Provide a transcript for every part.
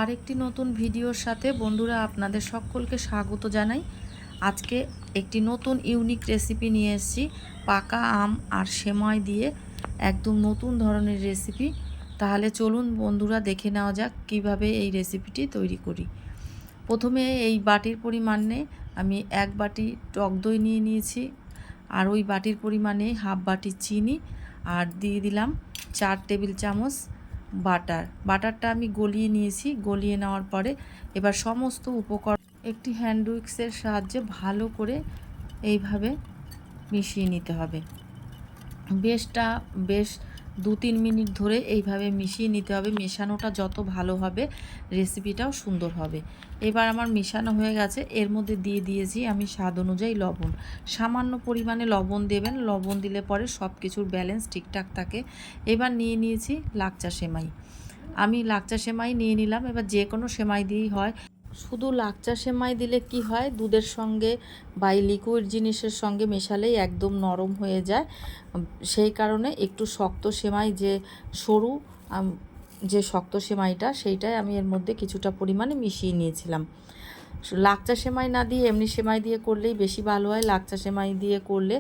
আরেকটি নতুন ভিডিওর সাথে বন্ধুরা আপনাদের সকলকে স্বাগত জানাই। আজকে একটি নতুন ইউনিক রেসিপি নিয়ে এসেছি, পাকা আম আর সেমাই দিয়ে একদম নতুন ধরনের রেসিপি। তাহলে চলুন বন্ধুরা দেখে নেওয়া যাক কিভাবে এই রেসিপিটি তৈরি করি। প্রথমে এই বাটির পরিমাণে আমি 1 বাটি টক দই নিয়ে নিয়েছি, আর ওই বাটির পরিমাণে হাফ বাটি চিনি, আর দিয়ে দিলাম 4 টেবিল চামচ বাটারটা আমি গলিয়ে নিয়েছি। গলিয়ে নেওয়ার পরে এবার সমস্ত উপকরণ একটি হ্যান্ড উইক্সের সাহায্যে ভালো করে এইভাবে মিশিয়ে নিতে হবে। বেশ 2-3 মিনিট ধরে এইভাবে মিশিয়ে নিতে হবে। মেশানোটা যত ভালো হবে রেসিপিটাও সুন্দর হবে। এবার আমার মেশানো হয়ে গেছে। এর মধ্যে দিয়ে দিয়েছি আমি স্বাদ অনুযায়ী লবণ। সামান্য পরিমাণে লবণ দেবেন, লবণ দিলে পরে সব কিছুর ব্যালেন্স ঠিকঠাক থাকে। এবার নিয়ে নিয়েছি লাচ্চা সেমাই। আমি লাচ্চা সেমাই নিয়ে নিলাম। এবার যে কোনো সেমাই দিয়েই হয়, শুধু লাচ্চা সেমাই দিলে কি হয়, দুধের সঙ্গে বা লিকুইড জিনিসের সঙ্গে মেশালেই একদম নরম হয়ে যায়। সেই কারণে একটু শক্ত সেমাই, যে সরু যে শক্ত সেমাইটা, সেইটাই আমি এর মধ্যে কিছুটা পরিমাণে মিশিয়ে নিয়েছিলাম। লাচ্চা সেমাই না দিয়ে এমনি সেমাই দিয়ে করলেই বেশি ভালো হয়। লাচ্চা সেমাই দিয়ে করলে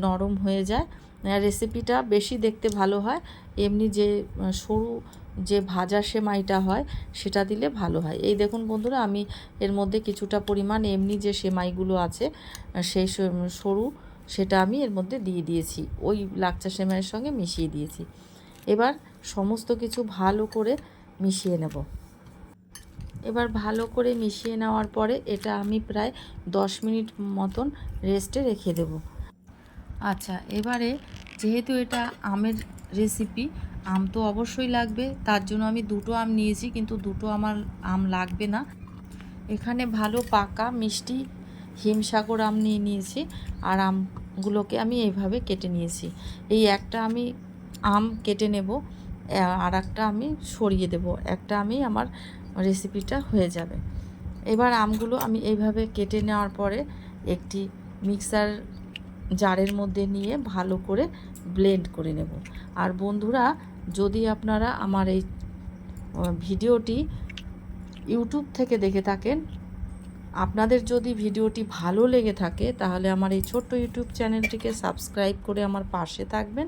নরম হয়ে যায়, রেসিপিটা বেশি দেখতে ভালো হয়। এমনি যে সরু যে ভাজা সেমাইটা হয় সেটা দিলে ভালো হয়। এই দেখুন বন্ধুরা, আমি এর মধ্যে কিছুটা পরিমাণ এমনি যে সেমাইগুলো আছে সেই সরু, সেটা আমি এর মধ্যে দিয়ে দিয়েছি, ওই লাচ্চা সেমাইয়ের সঙ্গে মিশিয়ে দিয়েছি। এবার সমস্ত কিছু ভালো করে মিশিয়ে নেব। এবার ভালো করে মিশিয়ে নেওয়ার পরে এটা আমি প্রায় 10 মিনিট মতন রেস্টে রেখে দেব। আচ্ছা, এবারে যেহেতু এটা আমের রেসিপি, আম তো অবশ্যই লাগবে, তার জন্য আমি 2টো আম নিয়েছি, কিন্তু 2টো আমার আম লাগবে না। এখানে ভালো পাকা মিষ্টি হিমসাগর আম নিয়ে নিয়েছি, আর আমগুলোকে আমি এইভাবে কেটে নিয়েছি। এই একটা আমি আম কেটে নেব, আর একটা আমি সরিয়ে দেব, একটা আমি আমার রেসিপিটা হয়ে যাবে। এবার আমগুলো আমি এইভাবে কেটে নেওয়ার পরে একটি মিক্সার জারের মধ্যে নিয়ে ভালো করে ব্লেন্ড করে নেব। আর বন্ধুরা, যদি আপনারা আমার এই ভিডিওটি ইউটিউব থেকে দেখে থাকেন, আপনাদের যদি ভিডিওটি ভালো লেগে থাকে তাহলে আমার এই ছোট্ট ইউটিউব চ্যানেলটিকে সাবস্ক্রাইব করে আমার পাশে থাকবেন।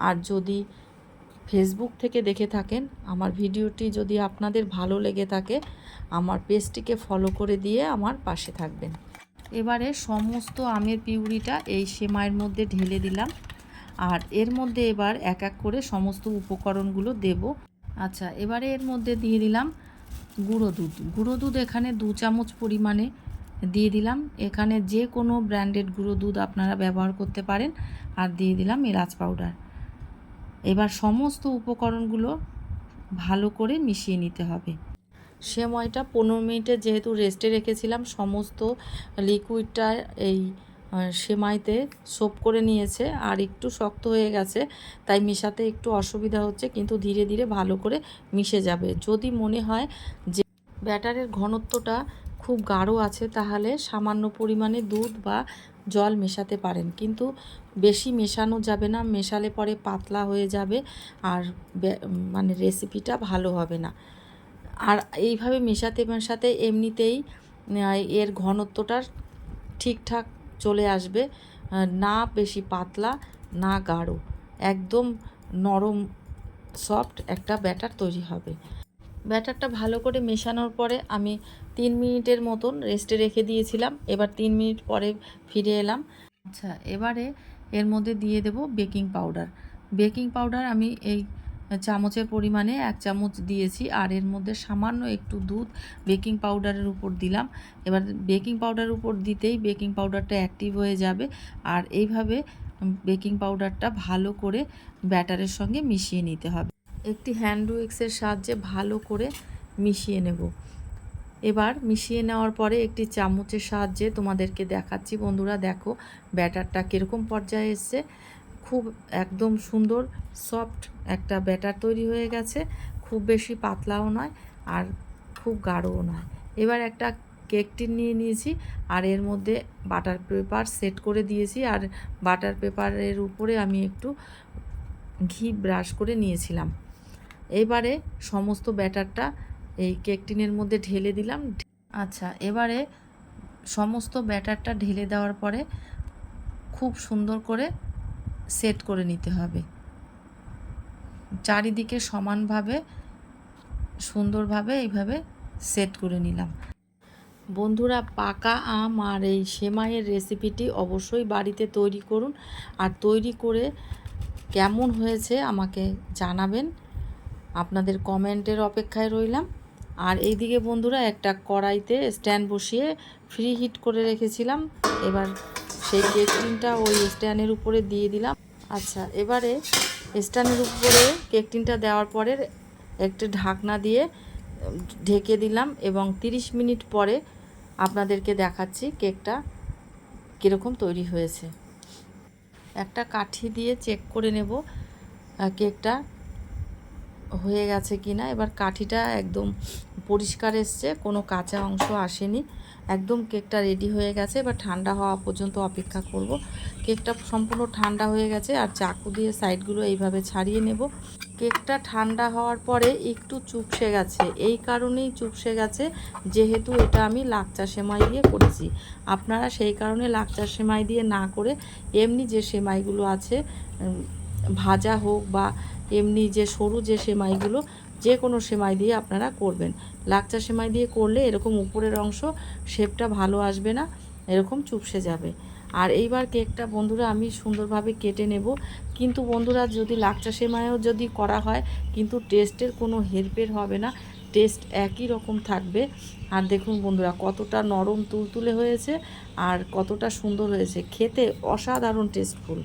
আর যদি ফেসবুক থেকে দেখে থাকেন, আমার ভিডিওটি যদি আপনাদের ভালো লেগে থাকে আমার পেজটিকে ফলো করে দিয়ে আমার পাশে থাকবেন। এবারে সমস্ত আমের পিউরিটা এই সেমাইয়ের মধ্যে ঢেলে দিলাম, আর এর মধ্যে এবার এক এক করে সমস্ত উপকরণগুলো দেব। আচ্ছা, এবারে এর মধ্যে দিয়ে দিলাম গুঁড়ো দুধ এখানে 2 চামচ পরিমাণে দিয়ে দিলাম। এখানে যে কোনো ব্র্যান্ডেড গুঁড়ো দুধ আপনারা ব্যবহার করতে পারেন। আর দিয়ে দিলাম এলাচ পাউডার। এবার সমস্ত উপকরণগুলো ভালো করে মিশিয়ে নিতে হবে। সেমাইটা 15 মিনিটে যেহেতু রেস্টে রেখেছিলাম, সমস্ত লিকুইডটা এই সেমাইতে সোপ করে নিয়েছে, আর একটু শক্ত হয়ে গেছে, তাই মেশাতে একটু অসুবিধা হচ্ছে, কিন্তু ধীরে ধীরে ভালো করে মিশে যাবে। যদি মনে হয় যে ব্যাটারের ঘনত্বটা খুব গাঢ় আছে, তাহলে সামান্য পরিমাণে দুধ বা জল মেশাতে পারেন, কিন্তু বেশি মেশানো যাবে না, মেশালে পরে পাতলা হয়ে যাবে আর মানে রেসিপিটা ভালো হবে না। আর এইভাবে মেশাতে মেশাতে এমনিতেই এর ঘনত্বটা ঠিকঠাক চলে আসবে, না বেশি পাতলা না গাঢ়, একদম নরম সফট একটা ব্যাটার তৈরি হবে। ব্যাটারটা ভালো করে মেশানোর পরে আমি 3 মিনিটের মতন রেস্টে রেখে দিয়েছিলাম। এবার 3 মিনিট পরে ফিরে এলাম। আচ্ছা, এবারে এর মধ্যে দিয়ে দেব বেকিং পাউডার আমি এই চামচের পরিমাণে 1 চামচ দিয়েছি, আর এর মধ্যে সামান্য একটু দুধ বেকিং পাউডারের উপর দিলাম। এবার বেকিং পাউডারের উপর দিতেই বেকিং পাউডারটা অ্যাক্টিভ হয়ে যাবে, আর এইভাবে বেকিং পাউডারটা ভালো করে ব্যাটারের সঙ্গে মিশিয়ে নিতে হবে। একটি হ্যান্ড উইক্সের সাহায্যে ভালো করে মিশিয়ে নেব। এবার মিশিয়ে নেওয়ার পরে একটি চামচের সাহায্যে তোমাদেরকে দেখাচ্ছি বন্ধুরা, দেখো ব্যাটারটা কীরকম পর্যায়ে এসছে। খুব একদম সুন্দর সফট একটা ব্যাটার তৈরি হয়ে গেছে, খুব বেশি পাতলাও নয় আর খুব গাঢ়ও নয়। এবার একটা কেক টিন নিয়ে নিয়েছি, আর এর মধ্যে বাটার পেপার সেট করে দিয়েছি, আর বাটার পেপারের উপরে আমি একটু ঘি ব্রাশ করে নিয়েছিলাম। এবারে সমস্ত ব্যাটারটা এই কেক টিনের মধ্যে ঢেলে দিলাম। আচ্ছা, এবারে সমস্ত ব্যাটারটা ঢেলে দেওয়ার পরে খুব সুন্দর করে সেট করে নিতে হবে, চারিদিকে সমানভাবে সুন্দরভাবে এইভাবে সেট করে নিলাম। বন্ধুরা, পাকা আম আর এই সেমাইয়ের রেসিপিটি অবশ্যই বাড়িতে তৈরি করুন, আর তৈরি করে কেমন হয়েছে আমাকে জানাবেন। আপনাদের কমেন্টের অপেক্ষায় রইলাম। আর এইদিকে বন্ধুরা, একটা কড়াইতে স্ট্যান্ড বসিয়ে ফ্রি হিট করে রেখেছিলাম। এবার সেই কেক টিনটা ওই স্ট্যান্ডের উপরে দিয়ে দিলাম। আচ্ছা, এবারে স্ট্যান্ডের উপরে কেক টিনটা দেওয়ার পরে একটা ঢাকনা দিয়ে ঢেকে দিলাম, এবং 30 মিনিট পরে আপনাদেরকে দেখাচ্ছি কেকটা কীরকম তৈরি হয়েছে। একটা কাঠি দিয়ে চেক করে নেব কেকটা হয়ে গেছে কি না। এবার কাঠিটা একদম পরিষ্কার এসছে, কোনো কাঁচা অংশ আসেনি, একদম কেকটা রেডি হয়ে গেছে। এবার ঠান্ডা হওয়া পর্যন্ত অপেক্ষা করব। কেকটা সম্পূর্ণ ঠান্ডা হয়ে গেছে, আর চাকু দিয়ে সাইডগুলো এইভাবে ছাড়িয়ে নেব। কেকটা ঠান্ডা হওয়ার পরে একটু চুপসে গেছে, এই কারণেই চুপসে গেছে যেহেতু এটা আমি লাচ্চা সেমাই দিয়ে করেছি। আপনারা সেই কারণে লাচ্চা সেমাই দিয়ে না করে এমনি যে সেমাইগুলো আছে, ভাজা হোক বা এমনি যে সরু যে সেমাইগুলো, যে কোনো সেমাই দিয়ে আপনারা করবেন। লাচ্চা সেমাই দিয়ে করলে এরকম উপরের অংশ শেপটা ভালো আসবে না, এরকম চুপসে যাবে। আর এইবার কেকটা বন্ধুরা আমি সুন্দরভাবে কেটে নেব। কিন্তু বন্ধুরা, যদি লাচ্চা সেমাইও যদি করা হয়, কিন্তু টেস্টের কোনো হেরফের হবে না, টেস্ট একই রকম থাকবে। আর দেখুন বন্ধুরা, কতটা নরম তুলতুলে হয়েছে আর কতটা সুন্দর হয়েছে, খেতে অসাধারণ টেস্টফুল।